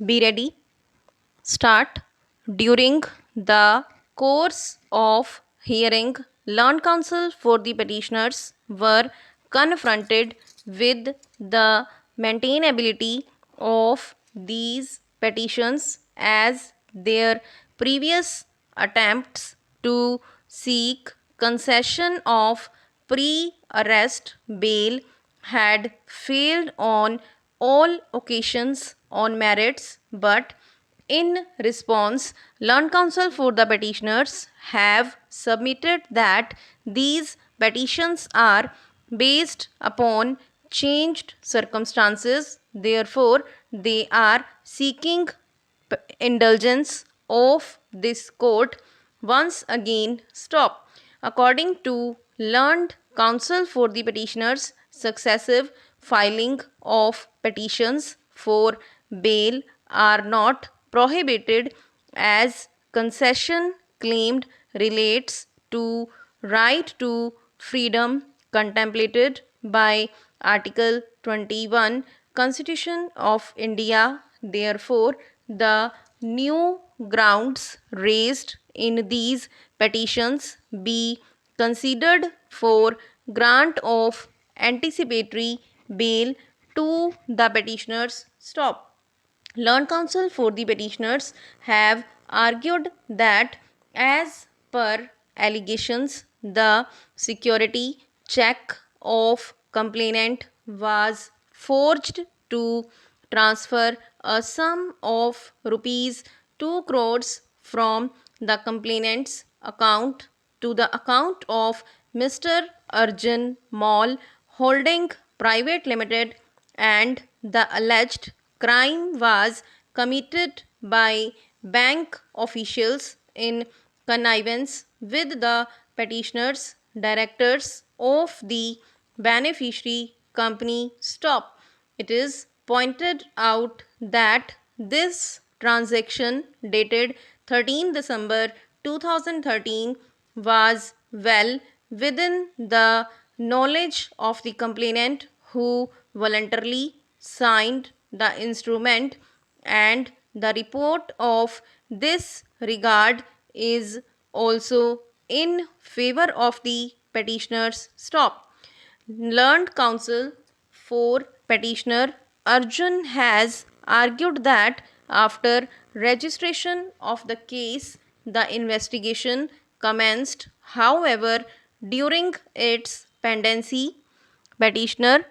Be ready. Start. During the course of hearing, learned counsel for the petitioners were confronted with the maintainability of these petitions as their previous attempts to seek concession of pre arrest bail had failed on all occasions on merits, but in response, learned counsel for the petitioners have submitted that these petitions are based upon changed circumstances. Therefore, they are seeking indulgence of this court once again stop. According to learned counsel for the petitioners, successive filing of petitions for bail are not prohibited as concession claimed relates to right to freedom contemplated by Article 21 Constitution of India. Therefore, the new grounds raised in these petitions be considered for grant of anticipatory bail to the petitioners. Stop. Learned counsel for the petitioners have argued that, as per allegations, the security check of complainant was forged to transfer a sum of rupees 2 crores from the complainant's account to the account of Mr. Arjun Mall Holding Private Limited, and the alleged crime was committed by bank officials in connivance with the petitioners, directors of the beneficiary company. Stop. It is pointed out that this transaction dated 13 December 2013 was well within the knowledge of the complainant, who voluntarily signed the instrument, and the report of this regard is also in favor of the petitioners. Stop. Learned counsel for petitioner Arjun has argued that after registration of the case, the investigation commenced. However, during its pendency, petitioner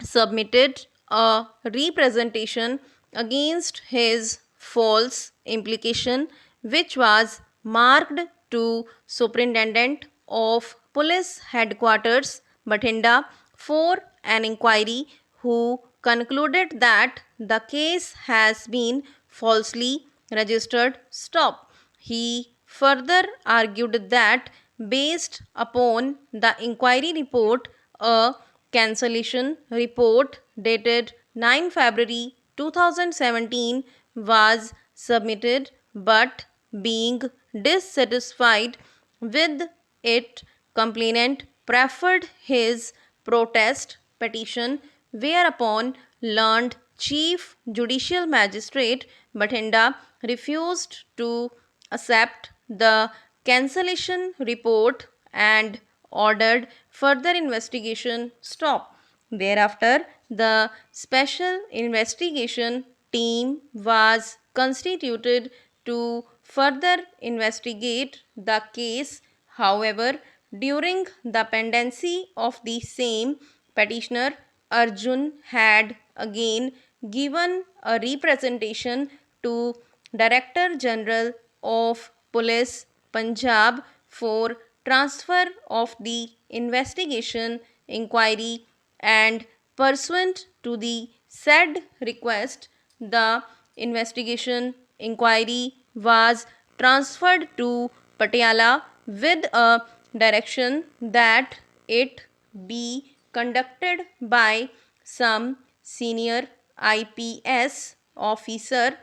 submitted a representation against his false implication, which was marked to Superintendent of Police Headquarters, Bathinda, for an inquiry, who concluded that the case has been falsely registered. Stop. He further argued that, based upon the inquiry report, a cancellation report dated 9 February 2017 was submitted, but being dissatisfied with it, complainant preferred his protest petition, whereupon learned Chief Judicial Magistrate Bathinda refused to accept the cancellation report and ordered further investigation stop. Thereafter, the special investigation team was constituted to further investigate the case. However, during the pendency of the same, petitioner Arjun had again given a representation to Director General of Police Punjab for transfer of the investigation inquiry, and pursuant to the said request, the investigation inquiry was transferred to Patiala with a direction that it be conducted by some senior IPS officer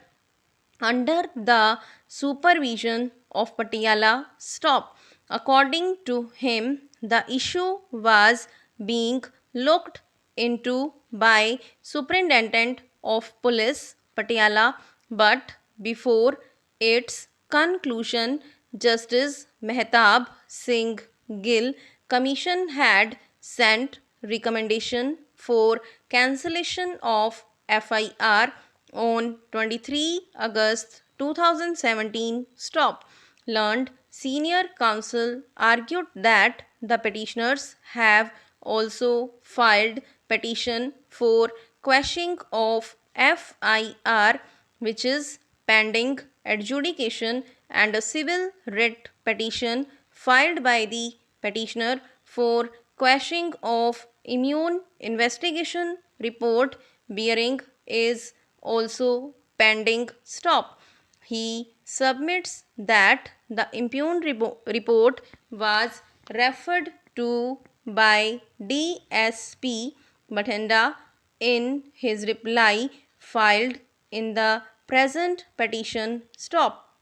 under the supervision of Patiala. Stop. According to him, the issue was being looked into by Superintendent of Police Patiala, but before its conclusion, Justice Mehtab Singh Gill Commission had sent recommendation for cancellation of FIR on 23 August 2017. Stop. Learned senior counsel argued that the petitioners have also filed petition for quashing of FIR, which is pending adjudication, and a civil writ petition filed by the petitioner for quashing of immune investigation report bearing is also pending. Stop. He submits that the impugned report was referred to by DSP Bathinda in his reply filed in the present petition. Stop.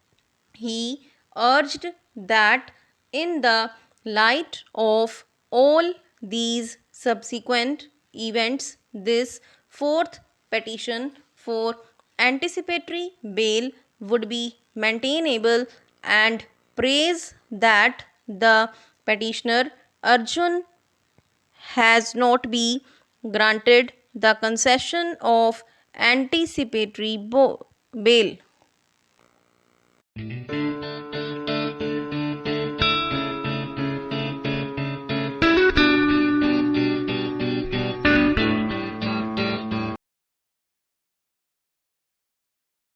He urged that in the light of all these subsequent events, this fourth petition for anticipatory bail would be maintainable, and praise that the petitioner Arjun has not been granted the concession of anticipatory bail.